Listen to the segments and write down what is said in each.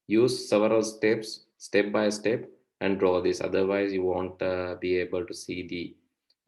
use several steps, step by step, and draw this. Otherwise, you won't be able to see the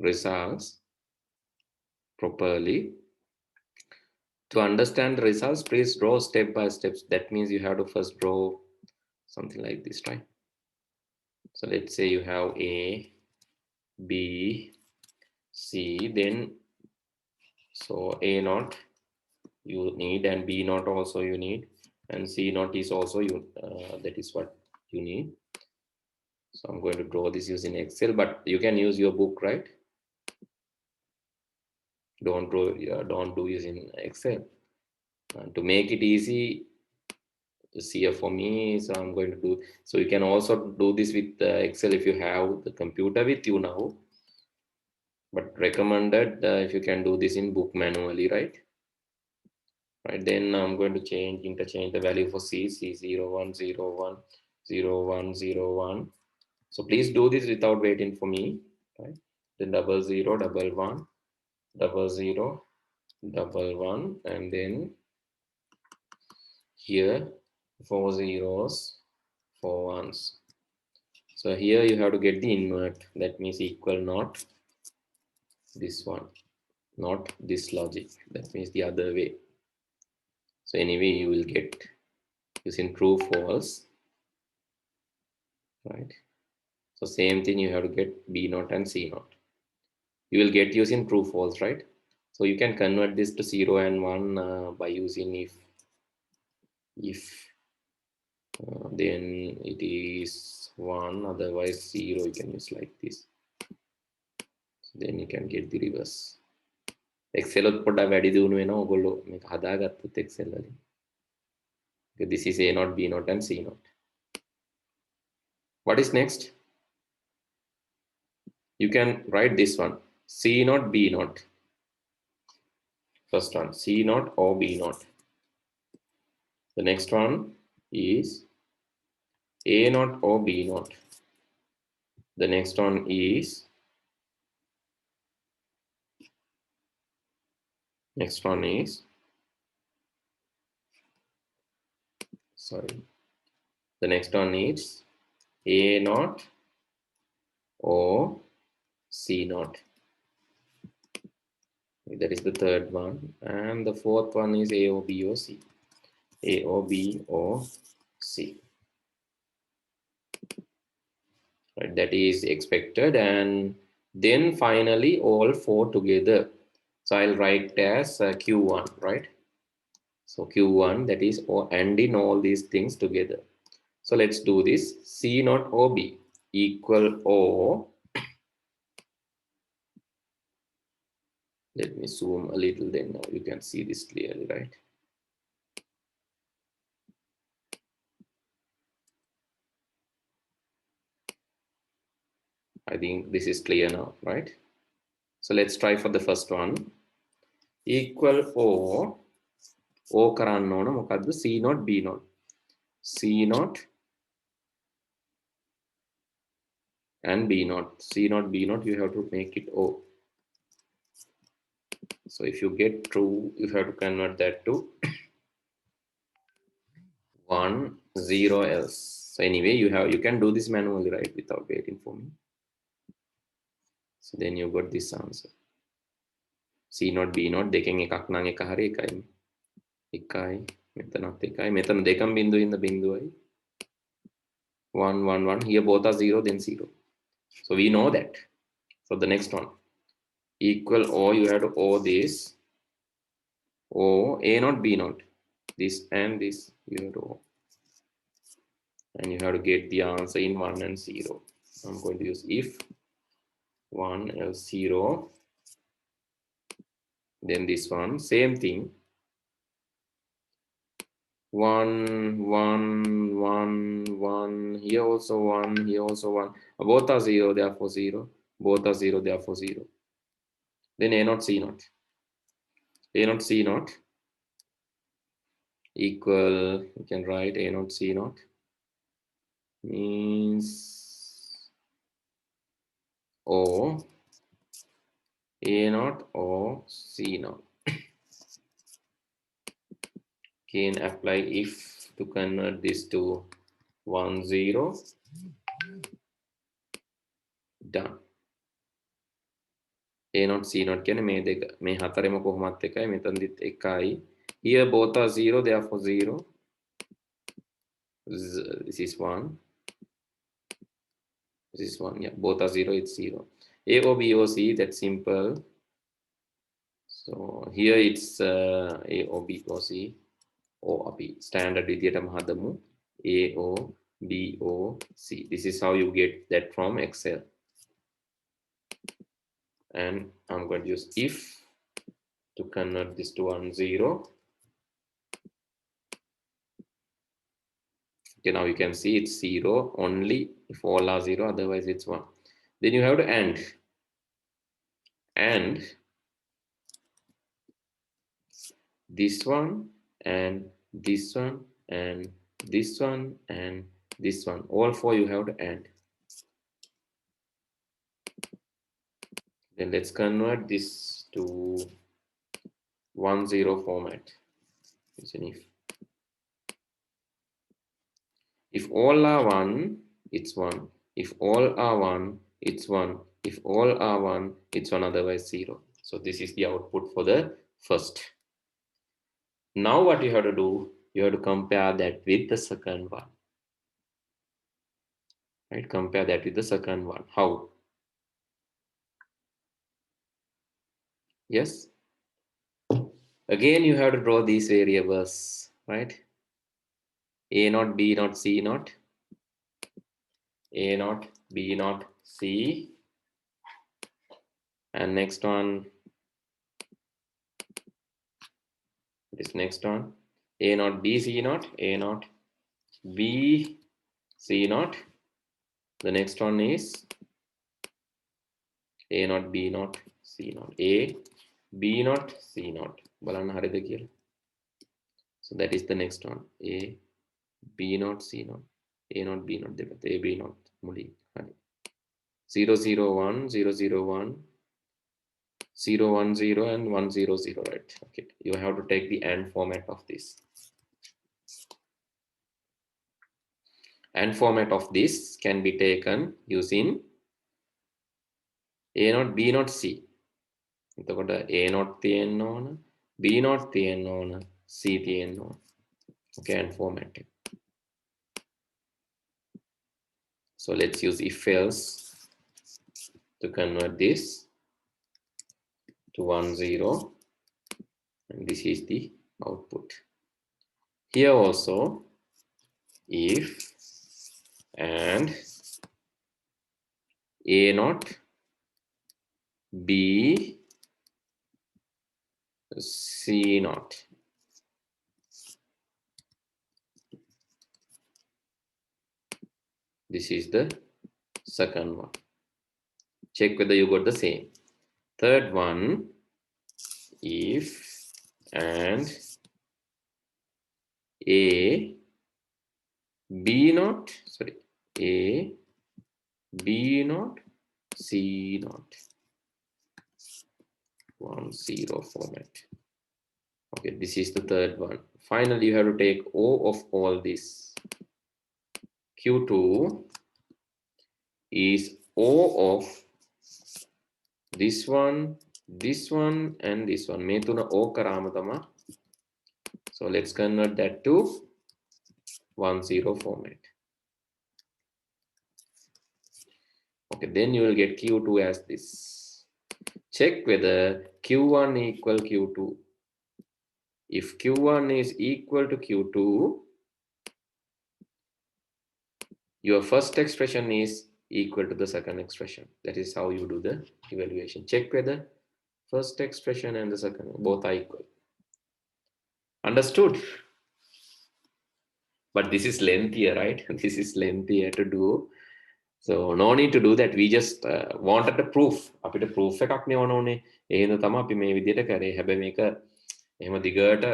results properly. To understand the results, please draw step by steps. That means you have to first draw something like this, right? So let's say you have A, B, C, then so A naught you need, and B naught also you need, and C naught is also you. That is what you need. So I'm going to draw this using Excel, but you can use your book, right? Don't do using Excel. To make it easy, see for me, so I'm going to do. So you can also do this with Excel if you have the computer with you now. But recommended if you can do this in book manually, right? Right. Then I'm going to interchange the value for C0101010101. So please do this without waiting for me, right? Then 00110011, and then here 4 zeros, 4 1s. So here you have to get the invert. That means equal not this one, not this logic. That means the other way. So anyway, you will get using true, false, right? So same thing you have to get B naught and C naught. You will get using true, false, right? So you can convert this to 0 and 1 by using if then it is 1, otherwise 0 you can use like this. So then you can get the reverse. Excel උත් පොඩ්ඩක් වැඩි දියුණු වෙනවා ඔයගොල්ලෝ මේක හදාගත්තොත් Excel වලින්. This is A naught, B naught and C naught. What is next? You can write this one, C naught, B naught. First one, C naught or B naught. The next one is A naught or B naught. The next one is sorry. The next one is A naught or C naught. That is the third one. And the fourth one is A or B or C. A or B or C. Right, that is expected. And then finally all four together. So I'll write as Q1, right? So Q1, that is ANDing all these things together. So let's do this. C naught or B equal or, let me zoom a little, then now you can see this clearly, right? I think this is clear now, right? So let's try for the first one. Equal O කරන්න ඕන මොකද්ද? C naught B naught. C naught and B naught. C naught B naught, you have to make it O. So if you get true, you have to convert that to 1 0 else. So anyway, you can do this manually, right, without waiting for me. So then you got this answer. C naught B naught දෙකෙන් එකක් නම් එක හරි එකයි. එකයි මෙතනත් එකයි. මෙතන දෙකම බිඳුව ඉන්න බිඳුවයි. 1 1 1. Here both are 0, then 0. So we know that. So the next one, equal or, you have to O this, O A naught B naught, this and this you have to O, and you have to get the answer in 1 and 0. I'm going to use if 1 else 0. Then this one, same thing, 1 1 1 1, here also 1, here also 1, both are 0, therefore 0, both are 0, therefore 0. Then A naught C naught, A naught C naught equal, you can write A naught C naught means or A naught or C naught. Again apply if to convert this to 1 0, done. A not C not කියන්නේ මේ දෙක මේ හතරෙම කොහොමත් එකයි මෙතනදිත් එකයි. Here both are 0, therefore 0. This is 1. This is 1. Yeah, both are 0, it's 0. A or B or C, that's simple. So here it's A or B or C or B. Standard විදියටම හදමු. A or B or C. This is how you get that from Excel. And I'm going to use if to convert this to 1 0. Okay, now you can see it's 0 only if all are 0, otherwise it's 1. Then you have to and this one and this one and this one and this one, all four you have to add. Then let's convert this to 1 0 format. It's an if all are 1, it's 1. If all are 1, it's 1. If all are 1, it's 1, otherwise 0. So this is the output for the first. Now what you have to do, you have to compare that with the second one. Right? Compare that with the second one. How? Yes? Again, you have to draw these variables, right? A naught, B naught, C naught. A naught, B naught, C. And next one, this next one, A naught, B, C naught, A naught, B, C naught. The next one is A naught, B naught, C naught. A, B naught, C naught. බලන්න හරිද කියලා. So that is the next one. A, B naught, C naught. A naught, B naught. දෙපැත්ත A, B naught මුලින්. හරි. 0 0 1 0 0 1 0 1 0 and 1 0 0, right? Okay, you have to take the AND format of this. AND format of this can be taken using A naught, B naught, C. එතකොට A naught තියෙන්න ඕන, B naught තියෙන්න ඕන, C තියෙන්න ඕන. Okay, AND format. So let's use if else to convert this to 1 0, and this is the output. Here also if and A naught, B, C naught. This is the second one. Check whether you got the same. Third one, if and A, B naught, sorry, A, B naught, C naught. 1 0 format. Okay, this is the third one. Finally, you have to take O of all this. Q2 is O of this one, and this one. මේ තුන O කරාම තමයි. So let's convert that to 1 0 format. Okay, then you will get Q2 as this. Check whether Q1 equal Q2. If Q1 is equal to Q2, your first expression is equal to the second expression. That is how you do the evaluation. Check whether first expression and the second both are equal. Understood? But this is lengthier, right? This is lengthier to do. So no need to do that. We just wanted a proof. අපිට proof එකක් නේ ඕනේ. ඒ හින්දා තමයි අපි මේ විදිහට කරේ. හැබැයි මේක එහෙම දිගට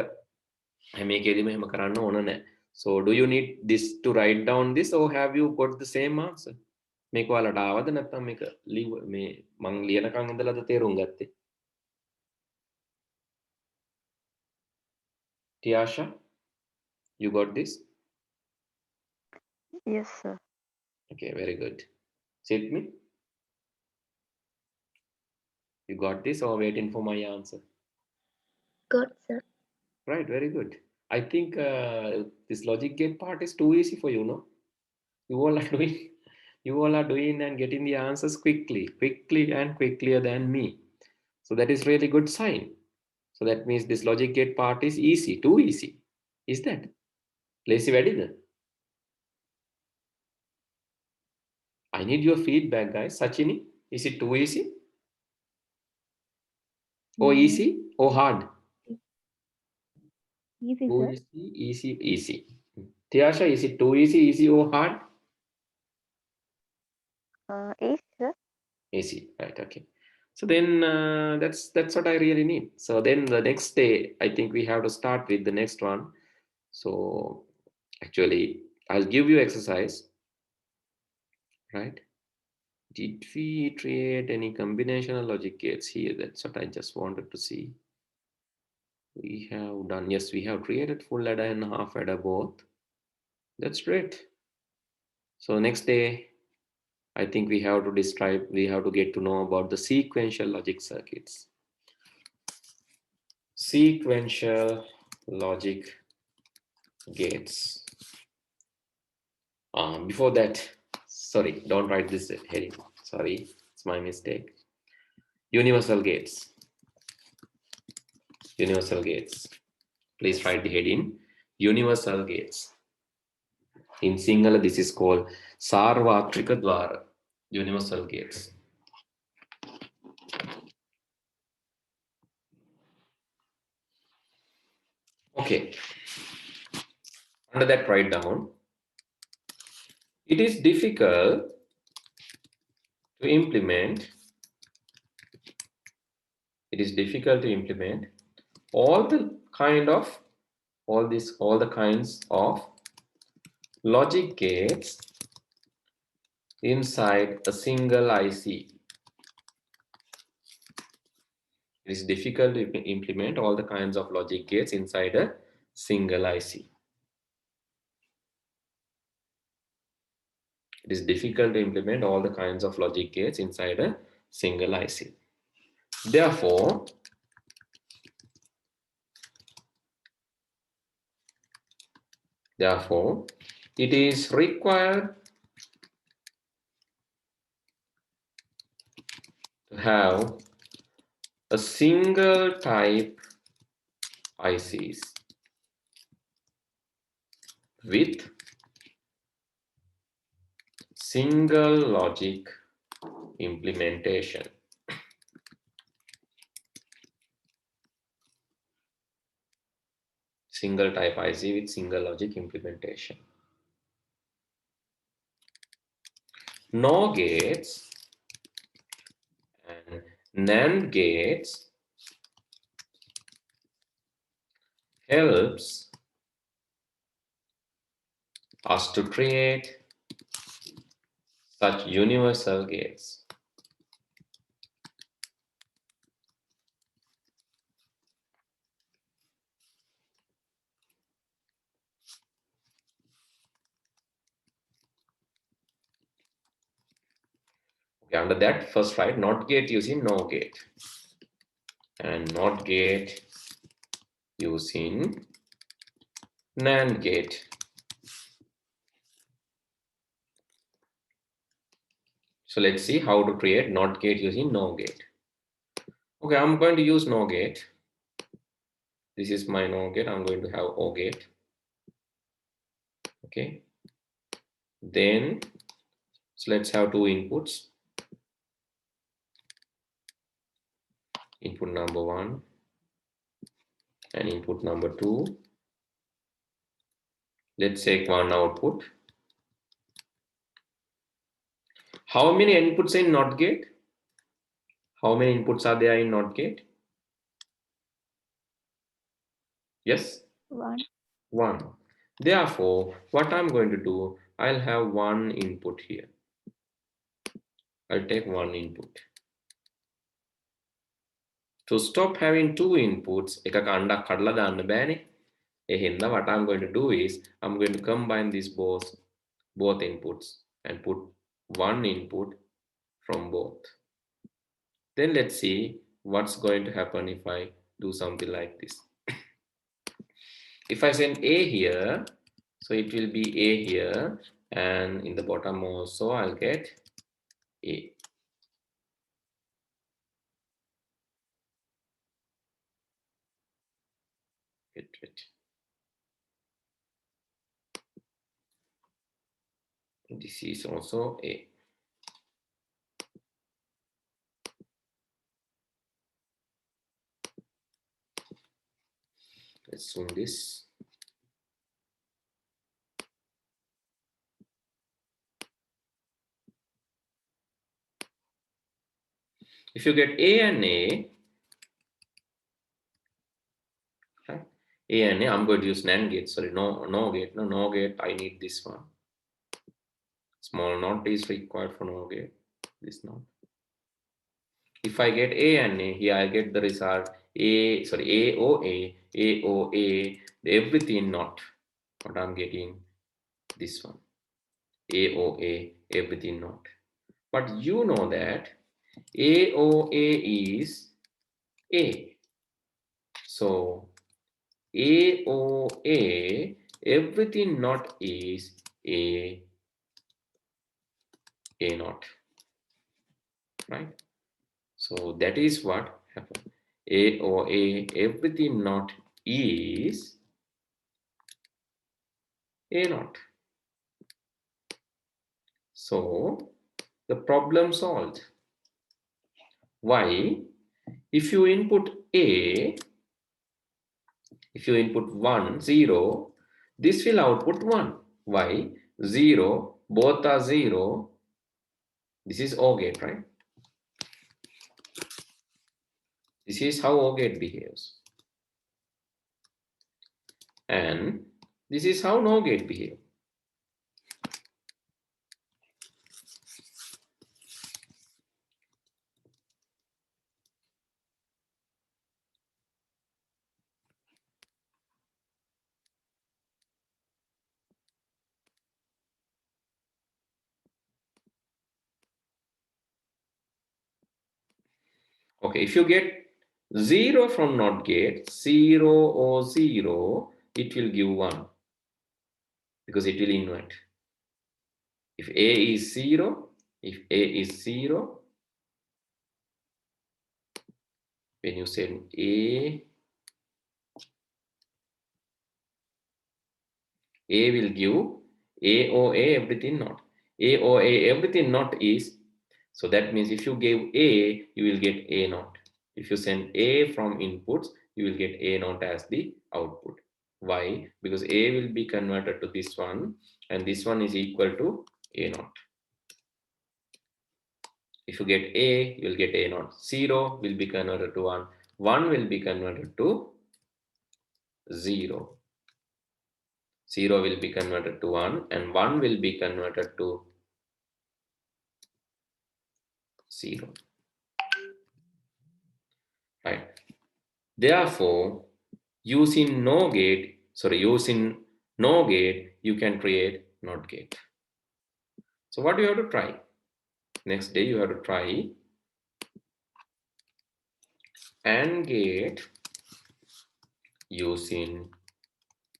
හැම එකේදීම එහෙම කරන්න ඕන නැහැ. So do you need this to write down this, or have you got the same answer? මේක ඔයාලට ආවද නැත්නම් මේක මේ මං ලියනකන් ඉඳලාද තේරුම් ගත්තේ? Tiasha, you got this? Yes, sir. Okay, very good. Sit me. You got this or waiting for my answer? Got, sir. Right, very good. I think this logic gate part is too easy for you, no? You all are doing, you all are doing and getting the answers quickly and quicker than me. So that is really good sign. So that means this logic gate part is easy, too easy. Is that? Lazy වැඩිද? I need your feedback, guys. Sachini, is it too easy? Or Mm, easy? Or hard? easy, Too sir. easy. Tiasha, is it too easy or hard? Easy, sir. Easy, right? Okay. So then that's what I really need. So then the next day, I think we have to start with the next one. So actually, I'll give you exercise, right? Did we create any combinational logic gates here? That's what I just wanted to see. We have done, yes, we have created full adder and half adder both. That's great. So next day, I think we have to get to know about the sequential logic circuits. Sequential logic gates. Before that, sorry, don't write this heading. Sorry, it's my mistake. Universal gates. Universal gates. Please write the heading. Universal gates. In Sinhala, this is called Sarvatrika Dwara. Universal gates. Okay. Under that, write down. It is difficult to implement. It is difficult to implement all the kinds of logic gates inside a single IC. It is difficult to implement all the kinds of logic gates inside a single IC. It is difficult to implement all the kinds of logic gates inside a single IC. Therefore, it is required to have a single type ICs with single logic implementation. Single type IC with single logic implementation. NOR gates and NAND gates helps us to create such universal gates. Okay, under that, first write NOT gate using NOR gate and NOT gate using NAND gate. So let's see how to create NOT gate using NOR gate. Okay, I'm going to use NOR gate. This is my NOR gate. I'm going to have OR gate. Okay. Then, so let's have two inputs. Input number 1 and input number 2. Let's take one output. How many inputs in NOT gate? How many inputs are there in NOT gate? Yes? One. 1. Therefore, what I'm going to do, I'll have one input here. I'll take one input. To stop having two inputs, එකක අණ්ඩක් කඩලා දාන්න බෑනේ. එහෙනම් what I'm going to do is I'm going to combine these both both inputs and put one input from both. Then let's see what's going to happen if I do something like this. If I send A here, so it will be A here, and in the bottom also I'll get A. Wait. This is also A. Let's zoom this. If you get A and A, right? A and A, I'm going to use NAND gate. Sorry, no gate. I need this one. Small NOT is required for NOR gate. This NOT. If I get A and A, here I get the result AOA, everything NOT. What I'm getting, this one. AOA, everything NOT. But you know that AOA is A. So AOA, everything NOT is A naught, right? So that is what happened. AOA, everything NOT is A naught. So the problem solved. Why? If you input A, if you input 1, 0, this will output 1. Why? 0, both are 0. This is OR gate, right? This is how OR gate behaves. And this is how NOR gate behaves. Okay, if you get 0 from NOT gate, 0 or 0, it will give 1 because it will invert. If A is 0, when you send A will give AOA everything not. AOA everything not is, so that means if you give A, you will get A naught. If you send A from inputs, you will get A naught as the output. Why? Because A will be converted to this one, and this one is equal to A naught. If you get A, you will get A naught. 0 will be converted to 1. 1 will be converted to 0. 0 will be converted to 1, and 1 will be converted to 0. Right. Therefore, using NOR gate, you can create NOT gate. So what do you have to try? Next day you have to try AND gate using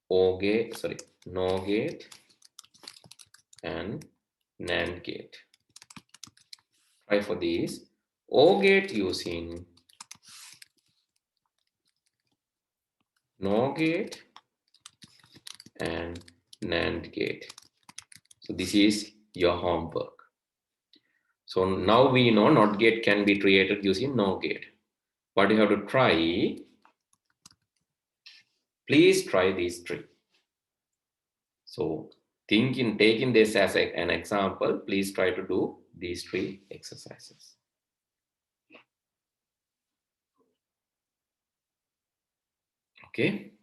NOR gate and NAND gate. Try for these. OR gate using NOR gate and NAND gate. So this is your homework. So now we know NOT gate can be created using NOR gate. What you have to try, please try these three. So taking this as an example, please try to do these three exercises. Okay.